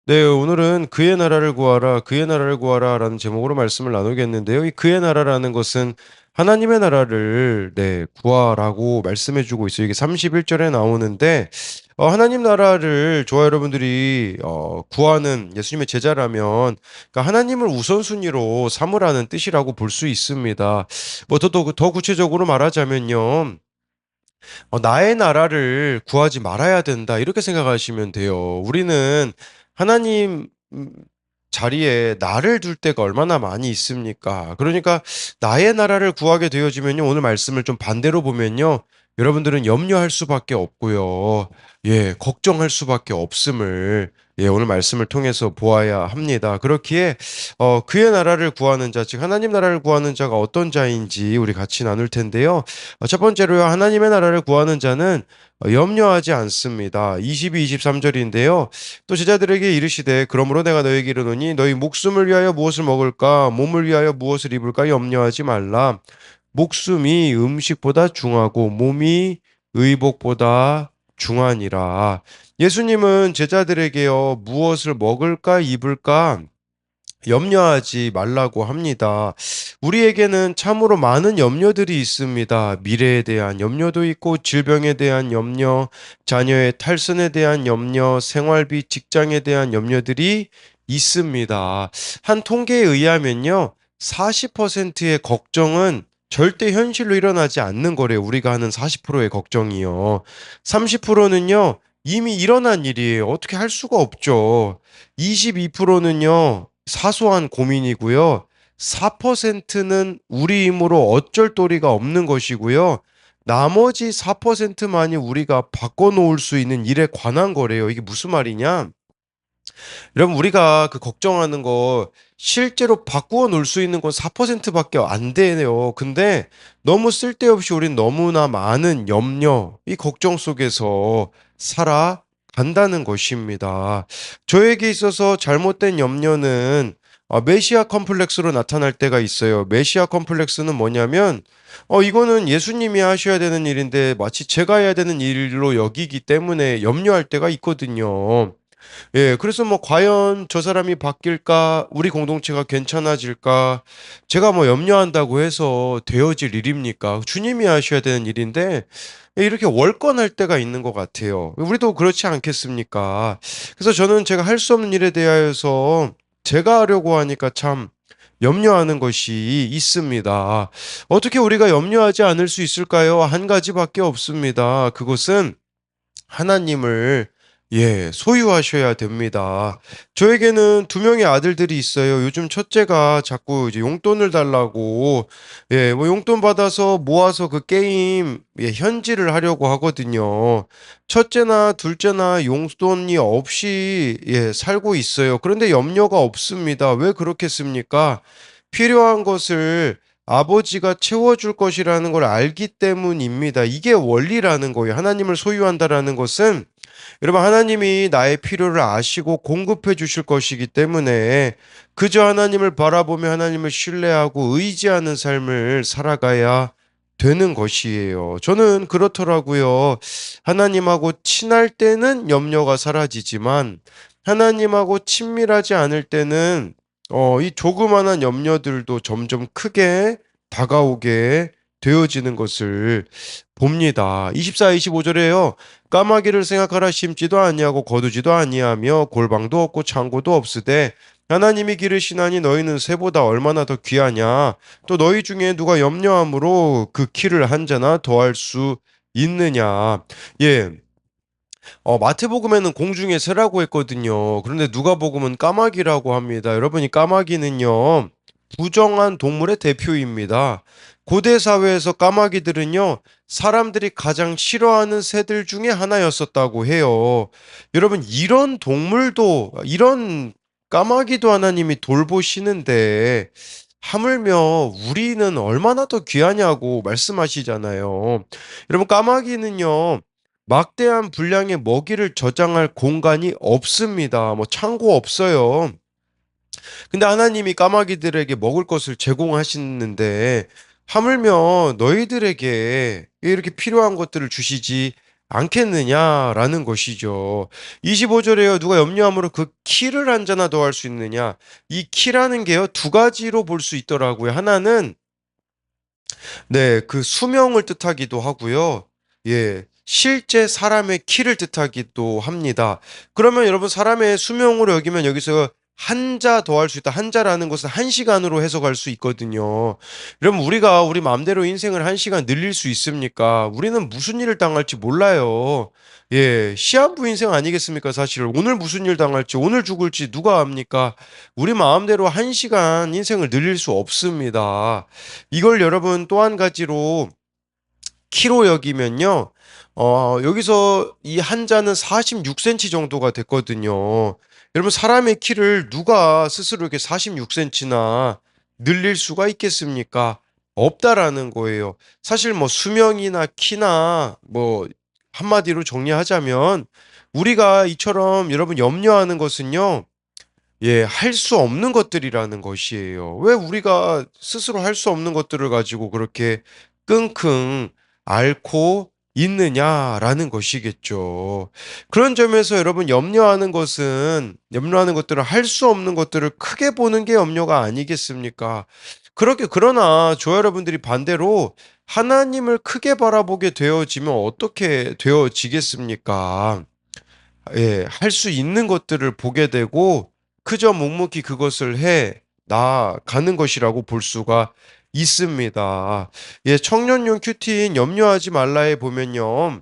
네, 오늘은 그의 나라를 구하라, 그의 나라를 구하라라는 제목으로 말씀을 나누겠는데요. 이 그의 나라라는 것은 하나님의 나라를 구하라고 말씀해 주고 있어요. 이게 31절에 나오는데 하나님 나라를 저와 여러분들이 구하는 예수님의 제자라면 그러니까 하나님을 우선순위로 삼으라는 뜻이라고 볼 수 있습니다. 뭐 더 구체적으로 말하자면요. 나의 나라를 구하지 말아야 된다. 이렇게 생각하시면 돼요. 우리는 하나님 자리에 나를 둘 때가 얼마나 많이 있습니까? 그러니까 나의 나라를 구하게 되어지면요. 오늘 말씀을 좀 반대로 보면요. 여러분들은 염려할 수밖에 없고요. 예, 걱정할 수밖에 없음을 오늘 말씀을 통해서 보아야 합니다. 그렇기에 그의 나라를 구하는 자, 즉 하나님 나라를 구하는 자가 어떤 자인지 우리 같이 나눌 텐데요. 첫 번째로요. 하나님의 나라를 구하는 자는 염려하지 않습니다. 22, 23절인데요. 또 제자들에게 이르시되 그러므로 내가 너희에게 이르노니 너희 목숨을 위하여 무엇을 먹을까 몸을 위하여 무엇을 입을까 염려하지 말라. 목숨이 음식보다 중하고 몸이 의복보다 중하니라. 예수님은 제자들에게요. 무엇을 먹을까 입을까 염려하지 말라고 합니다. 우리에게는 참으로 많은 염려들이 있습니다. 미래에 대한 염려도 있고, 질병에 대한 염려, 자녀의 탈선에 대한 염려, 생활비, 직장에 대한 염려들이 있습니다. 한 통계에 의하면요, 40%의 걱정은 절대 현실로 일어나지 않는 거래요. 우리가 하는 40%의 걱정이요. 30%는요, 이미 일어난 일이에요. 어떻게 할 수가 없죠. 22%는요, 사소한 고민이고요. 4%는 우리 힘으로 어쩔 도리가 없는 것이고요. 나머지 4%만이 우리가 바꿔놓을 수 있는 일에 관한 거래요. 이게 무슨 말이냐? 여러분, 우리가 그 걱정하는 거 실제로 바꾸어 놓을 수 있는 건 4%밖에 안 되네요. 근데 너무 쓸데없이 우린 너무나 많은 염려, 이 걱정 속에서 살아간다는 것입니다. 저에게 있어서 잘못된 염려는 메시아 컴플렉스로 나타날 때가 있어요. 메시아 컴플렉스는 뭐냐면, 이거는 예수님이 하셔야 되는 일인데 마치 제가 해야 되는 일로 여기기 때문에 염려할 때가 있거든요. 예, 그래서 뭐 과연 저 사람이 바뀔까? 우리 공동체가 괜찮아질까? 제가 뭐 염려한다고 해서 되어질 일입니까? 주님이 하셔야 되는 일인데 예, 이렇게 월권할 때가 있는 것 같아요. 우리도 그렇지 않겠습니까? 그래서 저는 제가 할 수 없는 일에 대하여서 제가 하려고 하니까 참 염려하는 것이 있습니다. 어떻게 우리가 염려하지 않을 수 있을까요? 한 가지밖에 없습니다. 그것은 하나님을 소유하셔야 됩니다. 저에게는 두 명의 아들들이 있어요. 요즘 첫째가 자꾸 이제 용돈을 달라고, 뭐 용돈 받아서 모아서 그 게임, 현질을 하려고 하거든요. 첫째나 둘째나 용돈이 없이, 살고 있어요. 그런데 염려가 없습니다. 왜 그렇겠습니까? 필요한 것을 아버지가 채워줄 것이라는 걸 알기 때문입니다. 이게 원리라는 거예요. 하나님을 소유한다라는 것은 여러분, 하나님이 나의 필요를 아시고 공급해 주실 것이기 때문에 그저 하나님을 바라보며 하나님을 신뢰하고 의지하는 삶을 살아가야 되는 것이에요. 저는 그렇더라고요. 하나님하고 친할 때는 염려가 사라지지만 하나님하고 친밀하지 않을 때는 이 조그마한 염려들도 점점 크게 다가오게 되어지는 것을 봅니다. 24, 25절에요. 까마귀를 생각하라 심지도 아니하고 거두지도 아니하며 골방도 없고 창고도 없으되 하나님이 기르시나니 너희는 새보다 얼마나 더 귀하냐. 또 너희 중에 누가 염려함으로 그 키를 한 자나 더할 수 있느냐. 예. 마태복음에는 공중의 새라고 했거든요. 그런데 누가복음은 까마귀라고 합니다. 여러분이 까마귀는요, 부정한 동물의 대표입니다. 고대 사회에서 까마귀들은요, 사람들이 가장 싫어하는 새들 중에 하나였었다고 해요. 여러분, 이런 동물도, 이런 까마귀도 하나님이 돌보시는데, 하물며 우리는 얼마나 더 귀하냐고 말씀하시잖아요. 여러분, 까마귀는요, 막대한 분량의 먹이를 저장할 공간이 없습니다. 뭐 창고 없어요. 근데 하나님이 까마귀들에게 먹을 것을 제공하시는데 하물며 너희들에게 이렇게 필요한 것들을 주시지 않겠느냐라는 것이죠. 25절에요. 누가 염려함으로 그 키를 한 자나 더할 수 있느냐. 이 키라는 게요. 두 가지로 볼 수 있더라고요. 하나는 네, 그 수명을 뜻하기도 하고요. 예, 실제 사람의 키를 뜻하기도 합니다. 그러면 여러분 사람의 수명으로 여기면 여기서 한자 더할 수 있다. 한자라는 것은 한 시간으로 해석할 수 있거든요. 그럼 우리가 우리 마음대로 인생을 한 시간 늘릴 수 있습니까? 우리는 무슨 일을 당할지 몰라요. 예, 시한부 인생 아니겠습니까? 사실 오늘 무슨 일 당할지, 오늘 죽을지 누가 압니까? 우리 마음대로 한 시간 인생을 늘릴 수 없습니다. 이걸 여러분 또 한 가지로 키로 여기면요. 여기서 이 한자는 46cm 정도가 됐거든요. 여러분 사람의 키를 누가 스스로 이렇게 46cm나 늘릴 수가 있겠습니까? 없다라는 거예요. 사실 뭐 수명이나 키나 뭐 한마디로 정리하자면 우리가 이처럼 여러분 염려하는 것은요. 예, 할 수 없는 것들이라는 것이에요. 왜 우리가 스스로 할 수 없는 것들을 가지고 그렇게 끙끙 앓고 있느냐라는 것이겠죠. 그런 점에서 여러분 염려하는 것들은 할 수 없는 것들을 크게 보는 게 염려가 아니겠습니까? 그렇게 그러나 저 여러분들이 반대로 하나님을 크게 바라보게 되어지면 어떻게 되어지겠습니까? 예, 할 수 있는 것들을 보게 되고 그저 묵묵히 그것을 해 나가는 것이라고 볼 수가 있습니다. 예, 청년용 큐티인 염려하지 말라에 보면요.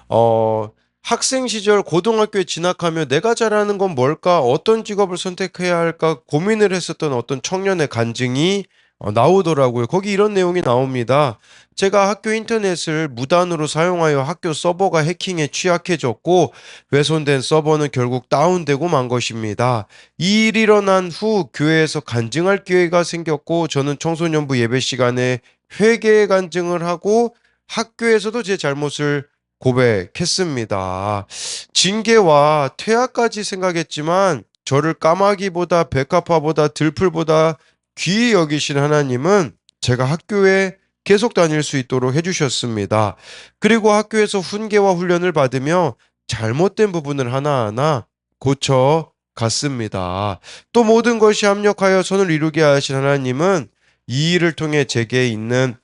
어, 학생 시절 고등학교에 진학하며 내가 잘하는 건 뭘까? 어떤 직업을 선택해야 할까? 고민을 했었던 어떤 청년의 간증이 나오더라고요. 거기 이런 내용이 나옵니다. 제가 학교 인터넷을 무단으로 사용하여 학교 서버가 해킹에 취약해졌고 훼손된 서버는 결국 다운되고 만 것입니다. 이 일이 일어난 후 교회에서 간증할 기회가 생겼고 저는 청소년부 예배 시간에 회개 간증을 하고 학교에서도 제 잘못을 고백했습니다. 징계와 퇴학까지 생각했지만 저를 까마귀보다 백합화보다 들풀보다 귀히 여기신 하나님은 제가 학교에 계속 다닐 수 있도록 해주셨습니다. 그리고 학교에서 훈계와 훈련을 받으며 잘못된 부분을 하나하나 고쳐 갔습니다. 또 모든 것이 합력하여 선을 이루게 하신 하나님은 이 일을 통해 제게 있는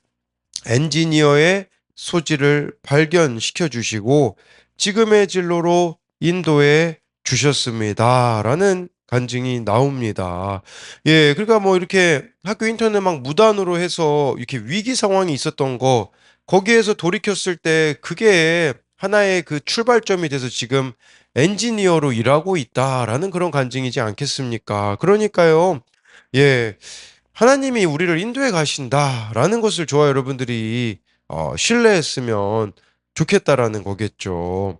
엔지니어의 소질을 발견시켜 주시고 지금의 진로로 인도해 주셨습니다. 라는 간증이 나옵니다. 예, 그러니까 뭐 이렇게 학교 인터넷 막 무단으로 해서 이렇게 위기 상황이 있었던 거, 거기에서 돌이켰을 때 그게 하나의 그 출발점이 돼서 지금 엔지니어로 일하고 있다라는 그런 간증이지 않겠습니까? 그러니까요. 예. 하나님이 우리를 인도해 가신다라는 것을 저와 여러분들이 신뢰했으면 좋겠다라는 거겠죠.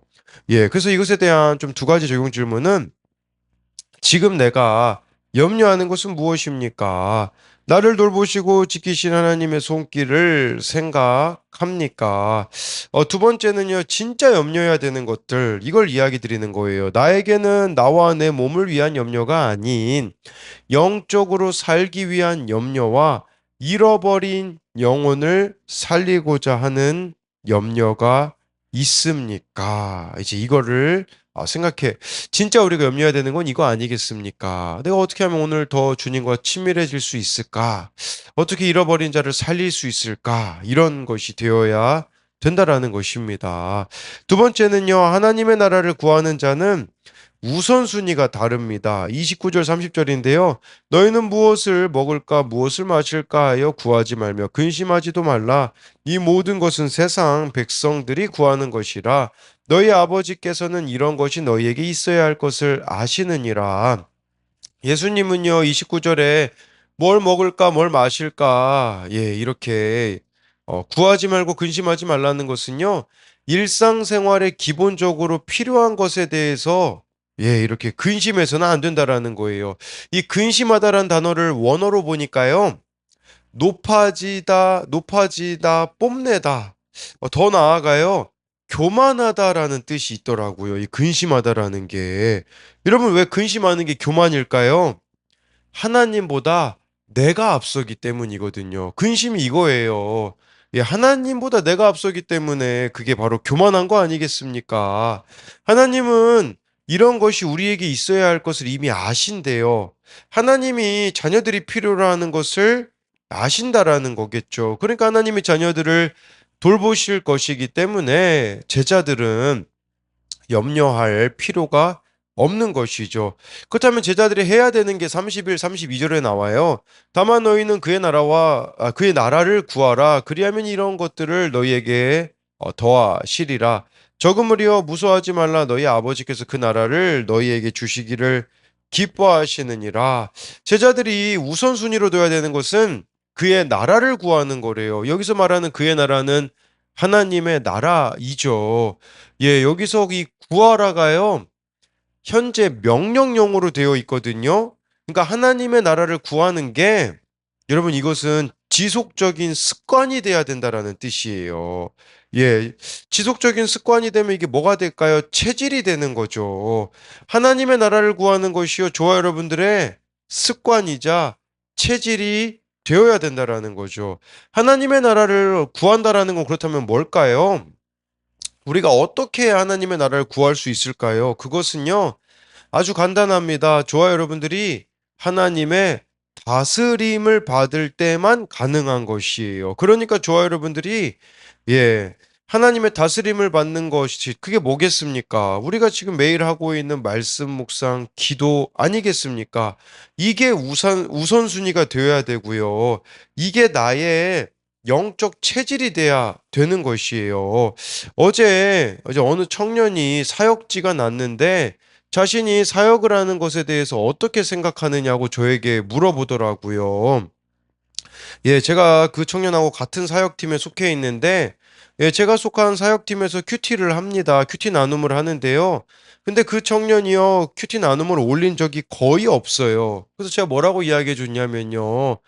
예, 그래서 이것에 대한 좀 두 가지 적용 질문은 지금 내가 염려하는 것은 무엇입니까? 나를 돌보시고 지키신 하나님의 손길을 생각합니까? 두 번째는요, 진짜 염려해야 되는 것들, 이걸 이야기 드리는 거예요. 나에게는 나와 내 몸을 위한 염려가 아닌 영적으로 살기 위한 염려와 잃어버린 영혼을 살리고자 하는 염려가 있습니까? 이제 이거를 생각해. 진짜 우리가 염려해야 되는 건 이거 아니겠습니까? 내가 어떻게 하면 오늘 더 주님과 친밀해질 수 있을까? 어떻게 잃어버린 자를 살릴 수 있을까? 이런 것이 되어야 된다라는 것입니다. 두 번째는요, 하나님의 나라를 구하는 자는 우선순위가 다릅니다. 29절 30절인데요. 너희는 무엇을 먹을까 무엇을 마실까 하여 구하지 말며 근심하지도 말라. 이 모든 것은 세상 백성들이 구하는 것이라. 너희 아버지께서는 이런 것이 너희에게 있어야 할 것을 아시느니라. 예수님은요, 29절에 뭘 먹을까, 뭘 마실까, 예, 이렇게, 구하지 말고 근심하지 말라는 것은요, 일상생활에 기본적으로 필요한 것에 대해서, 예, 이렇게 근심해서는 안 된다라는 거예요. 이 근심하다라는 단어를 원어로 보니까요, 높아지다, 뽐내다. 더 나아가요, 교만하다라는 뜻이 있더라고요. 이 근심하다라는 게. 여러분, 왜 근심하는 게 교만일까요? 하나님보다 내가 앞서기 때문이거든요. 근심이 이거예요. 예, 하나님보다 내가 앞서기 때문에 그게 바로 교만한 거 아니겠습니까? 하나님은 이런 것이 우리에게 있어야 할 것을 이미 아신대요. 하나님이 자녀들이 필요로 하는 것을 아신다라는 거겠죠. 그러니까 하나님이 자녀들을 돌보실 것이기 때문에 제자들은 염려할 필요가 없는 것이죠. 그렇다면 제자들이 해야 되는 게 30일 32절에 나와요. 다만 너희는 그의 나라를 구하라. 그리하면 이런 것들을 너희에게 더하시리라. 적음으리여 무서워하지 말라. 너희 아버지께서 그 나라를 너희에게 주시기를 기뻐하시느니라. 제자들이 우선순위로 둬야 되는 것은 그의 나라를 구하는 거래요. 여기서 말하는 그의 나라는 하나님의 나라이죠. 예, 여기서 이 구하라가요, 현재 명령형으로 되어 있거든요. 그러니까 하나님의 나라를 구하는 게, 여러분, 이것은 지속적인 습관이 돼야 된다라는 뜻이에요. 예, 지속적인 습관이 되면 이게 뭐가 될까요? 체질이 되는 거죠. 하나님의 나라를 구하는 것이요, 저와 여러분들의 습관이자 체질이 되어야 된다라는 거죠. 하나님의 나라를 구한다라는 건 그렇다면 뭘까요? 우리가 어떻게 하나님의 나라를 구할 수 있을까요? 그것은요, 아주 간단합니다. 저와 여러분들이 하나님의 다스림을 받을 때만 가능한 것이에요. 그러니까 저와 여러분들이, 예, 하나님의 다스림을 받는 것이 그게 뭐겠습니까? 우리가 지금 매일 하고 있는 말씀 묵상, 기도 아니겠습니까? 이게 우선순위가 되어야 되고요. 이게 나의 영적 체질이 돼야 되는 것이에요. 어제 어느 청년이 사역지가 났는데 자신이 사역을 하는 것에 대해서 어떻게 생각하느냐고 저에게 물어보더라고요. 예, 제가 그 청년하고 같은 사역팀에 속해 있는데, 예, 제가 속한 사역팀에서 큐티를 합니다. 큐티 나눔을 하는데요. 근데 그 청년이요, 큐티 나눔을 올린 적이 거의 없어요. 그래서 제가 뭐라고 이야기해 줬냐면요.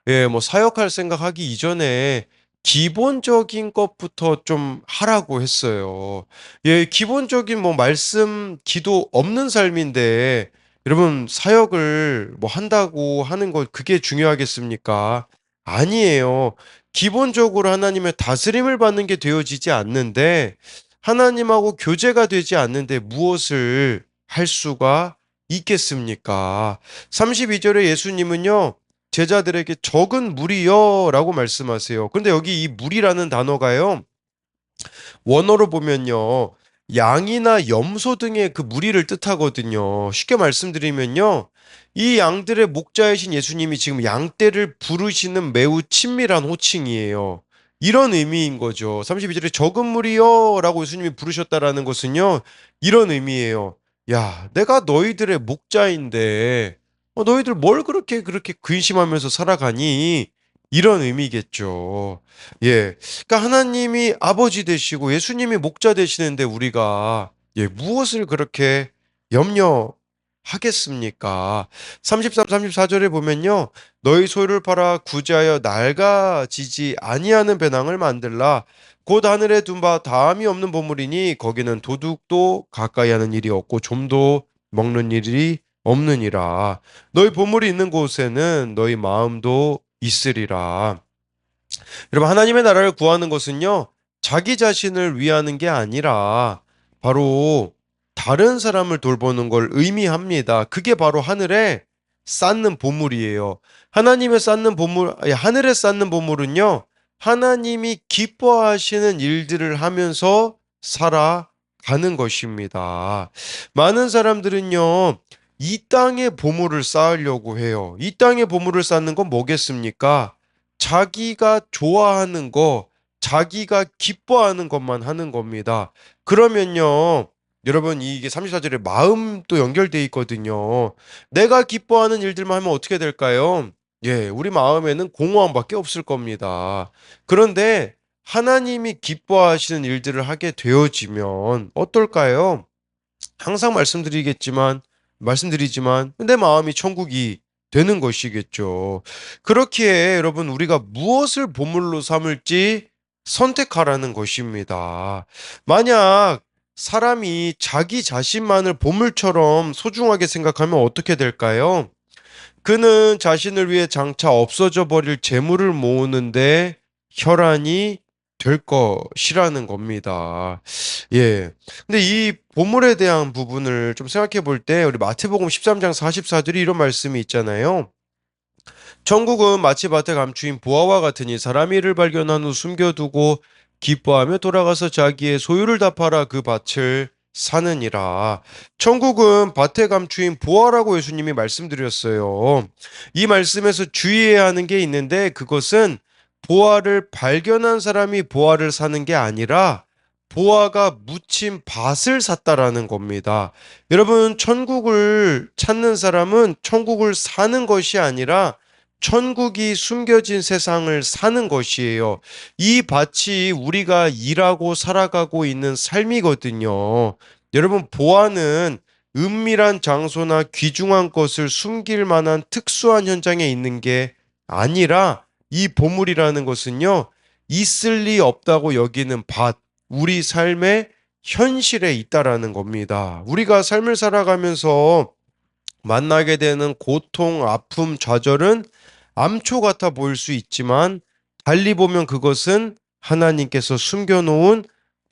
예, 뭐 사역할 생각하기 이전에 기본적인 것부터 좀 하라고 했어요. 예, 기본적인 뭐 말씀, 기도 없는 삶인데, 여러분, 사역을 뭐 한다고 하는 것, 그게 중요하겠습니까? 아니에요. 기본적으로 하나님의 다스림을 받는 게 되어지지 않는데 하나님하고 교제가 되지 않는데 무엇을 할 수가 있겠습니까? 32절에 예수님은요, 제자들에게 적은 무리여 라고 말씀하세요. 근데 여기 이 무리라는 단어가요, 원어로 보면요, 양이나 염소 등의 그 무리를 뜻하거든요. 쉽게 말씀드리면요, 이 양들의 목자이신 예수님이 지금 양떼를 부르시는 매우 친밀한 호칭이에요. 이런 의미인 거죠. 32절에 적은 무리여 라고 예수님이 부르셨다라는 것은요, 이런 의미예요. 야, 내가 너희들의 목자인데, 너희들 뭘 그렇게 근심하면서 살아가니? 이런 의미겠죠. 예. 그러니까 하나님이 아버지 되시고 예수님이 목자 되시는데 우리가 무엇을 그렇게 염려하겠습니까? 33, 34절에 보면요. 너희 소유를 팔아 구제하여 낡아지지 아니하는 배낭을 만들라. 곧 하늘에 둔 바 다함이 없는 보물이니 거기는 도둑도 가까이 하는 일이 없고 좀도 먹는 일이 없느니라. 너희 보물이 있는 곳에는 너희 마음도 있으리라. 여러분, 하나님의 나라를 구하는 것은요, 자기 자신을 위하는 게 아니라 바로 다른 사람을 돌보는 걸 의미합니다. 그게 바로 하늘에 쌓는 보물이에요. 하늘에 쌓는 보물은요, 하나님이 기뻐하시는 일들을 하면서 살아가는 것입니다. 많은 사람들은요, 이 땅에 보물을 쌓으려고 해요. 이 땅에 보물을 쌓는 건 뭐겠습니까? 자기가 좋아하는 거, 자기가 기뻐하는 것만 하는 겁니다. 그러면요, 여러분, 이게 34절에 마음도 연결돼 있거든요. 내가 기뻐하는 일들만 하면 어떻게 될까요? 예, 우리 마음에는 공허함밖에 없을 겁니다. 그런데 하나님이 기뻐하시는 일들을 하게 되어지면 어떨까요? 항상 말씀드리지만 내 마음이 천국이 되는 것이겠죠. 그렇기에 여러분, 우리가 무엇을 보물로 삼을지 선택하라는 것입니다. 만약 사람이 자기 자신만을 보물처럼 소중하게 생각하면 어떻게 될까요? 그는 자신을 위해 장차 없어져 버릴 재물을 모으는데 혈안이 될 것이라는 겁니다. 예. 근데 이 보물에 대한 부분을 좀 생각해 볼 때 우리 마태복음 13장 44절이 이런 말씀이 있잖아요. 천국은 마치 밭에 감추인 보화와 같으니 사람이 이를 발견한 후 숨겨두고 기뻐하며 돌아가서 자기의 소유를 다 팔아 그 밭을 사느니라. 천국은 밭에 감추인 보화라고 예수님이 말씀드렸어요. 이 말씀에서 주의해야 하는 게 있는데 그것은 보화를 발견한 사람이 보화를 사는 게 아니라 보화가 묻힌 밭을 샀다라는 겁니다. 여러분, 천국을 찾는 사람은 천국을 사는 것이 아니라 천국이 숨겨진 세상을 사는 것이에요. 이 밭이 우리가 일하고 살아가고 있는 삶이거든요. 여러분, 보아는 은밀한 장소나 귀중한 것을 숨길 만한 특수한 현장에 있는 게 아니라 이 보물이라는 것은요, 있을 리 없다고 여기는 밭, 우리 삶의 현실에 있다라는 겁니다. 우리가 삶을 살아가면서 만나게 되는 고통, 아픔, 좌절은 암초 같아 보일 수 있지만 달리 보면 그것은 하나님께서 숨겨놓은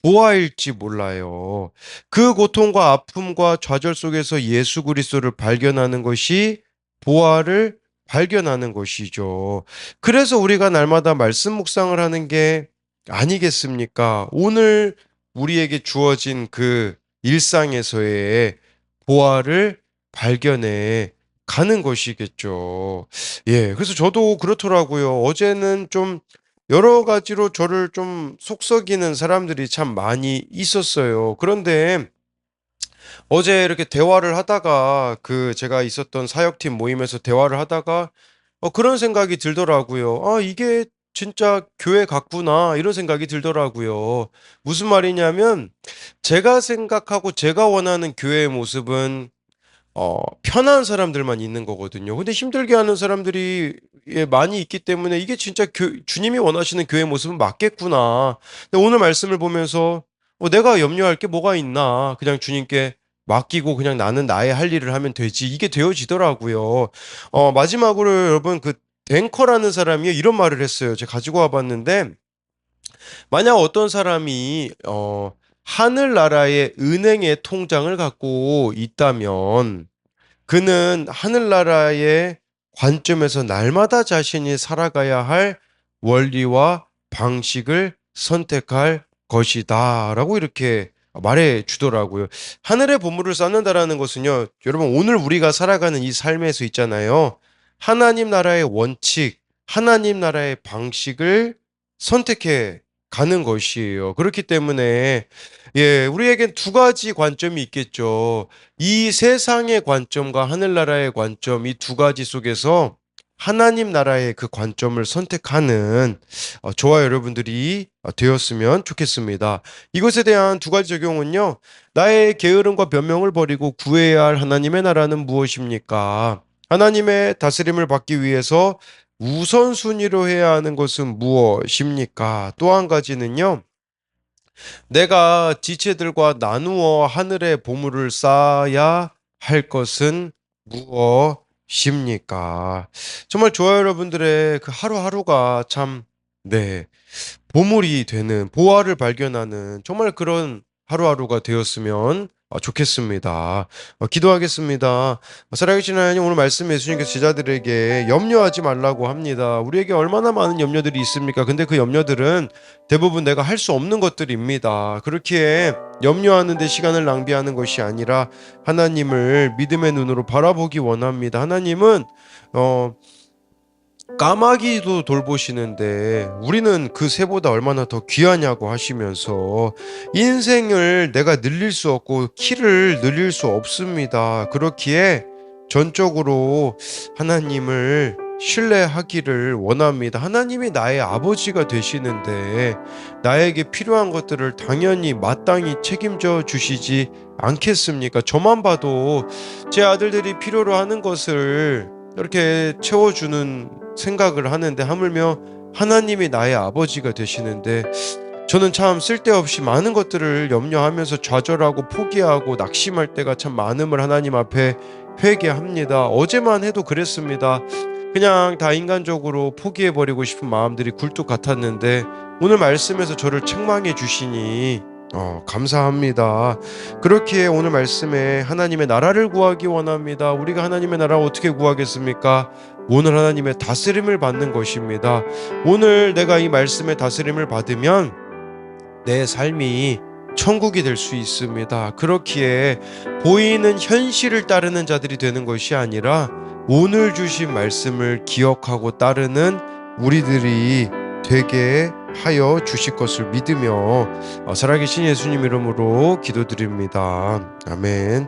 보화일지 몰라요. 그 고통과 아픔과 좌절 속에서 예수 그리스도를 발견하는 것이 보화를 발견하는 것이죠. 그래서 우리가 날마다 말씀 묵상을 하는 게 아니겠습니까? 오늘 우리에게 주어진 그 일상에서의 보화를 발견해 가는 것이겠죠. 예. 그래서 저도 그렇더라고요. 어제는 좀 여러 가지로 저를 좀 속썩이는 사람들이 참 많이 있었어요. 그런데 어제 이렇게 대화를 하다가 그 제가 있었던 사역팀 모임에서 대화를 하다가 그런 생각이 들더라고요. '아 이게 진짜 교회 같구나.' 이런 생각이 들더라고요. 무슨 말이냐면 제가 생각하고 제가 원하는 교회의 모습은 편한 사람들만 있는 거거든요. 근데 힘들게 하는 사람들이 예 많이 있기 때문에 '이게 진짜 교 주님이 원하시는 교회의 모습은 맞겠구나.' 근데 오늘 말씀을 보면서 '내가 염려할 게 뭐가 있나. 그냥 주님께 맡기고 그냥 나는 나의 할 일을 하면 되지.' 이게 되어지더라고요. 마지막으로 여러분 그 den커라는 사람이 이런 말을 했어요. 제가 가지고 와 봤는데 만약 어떤 사람이 하늘나라의 은행의 통장을 갖고 있다면 그는 하늘나라의 관점에서 날마다 자신이 살아가야 할 원리와 방식을 선택할 것이다라고 이렇게 말해 주더라고요. 하늘의 보물을 쌓는다라는 것은요. 여러분 오늘 우리가 살아가는 이 삶에서 있잖아요. 하나님 나라의 원칙, 하나님 나라의 방식을 선택해 가는 것이에요. 그렇기 때문에 예, 우리에겐 두 가지 관점이 있겠죠. 이 세상의 관점과 하늘나라의 관점, 이 두 가지 속에서 하나님 나라의 그 관점을 선택하는 저와 여러분들이 되었으면 좋겠습니다. 이것에 대한 두 가지 적용은요. 나의 게으름과 변명을 버리고 구해야 할 하나님의 나라는 무엇입니까? 하나님의 다스림을 받기 위해서 우선순위로 해야 하는 것은 무엇입니까? 또 한 가지는요. 내가 지체들과 나누어 하늘의 보물을 쌓아야 할 것은 무엇입니까? 정말 저와 여러분들의 그 하루하루가 참, 네, 보물이 되는, 보화를 발견하는 정말 그런 하루하루가 되었으면 좋겠습니다. 기도하겠습니다. 살아계신 하나님, 오늘 말씀 예수님께서 제자들에게 염려하지 말라고 합니다. 우리에게 얼마나 많은 염려들이 있습니까? 근데 그 염려들은 대부분 내가 할 수 없는 것들입니다. 그렇기에 염려하는 데 시간을 낭비하는 것이 아니라 하나님을 믿음의 눈으로 바라보기 원합니다. 하나님은 까마귀도 돌보시는데 우리는 그 새보다 얼마나 더 귀하냐고 하시면서 인생을 내가 늘릴 수 없고 키를 늘릴 수 없습니다. 그렇기에 전적으로 하나님을 신뢰하기를 원합니다. 하나님이 나의 아버지가 되시는데 나에게 필요한 것들을 당연히 마땅히 책임져 주시지 않겠습니까? 저만 봐도 제 아들들이 필요로 하는 것을 이렇게 채워주는 생각을 하는데 하물며 하나님이 나의 아버지가 되시는데 저는 참 쓸데없이 많은 것들을 염려하면서 좌절하고 포기하고 낙심할 때가 참 많음을 하나님 앞에 회개합니다. 어제만 해도 그랬습니다. 그냥 다 인간적으로 포기해버리고 싶은 마음들이 굴뚝 같았는데 오늘 말씀에서 저를 책망해 주시니 감사합니다. 그렇기에 오늘 말씀에 하나님의 나라를 구하기 원합니다. 우리가 하나님의 나라를 어떻게 구하겠습니까? 오늘 하나님의 다스림을 받는 것입니다. 오늘 내가 이 말씀의 다스림을 받으면 내 삶이 천국이 될 수 있습니다. 그렇기에 보이는 현실을 따르는 자들이 되는 것이 아니라 오늘 주신 말씀을 기억하고 따르는 우리들이 되게 하여 주실 것을 믿으며 살아계신 예수님 이름으로 기도드립니다. 아멘.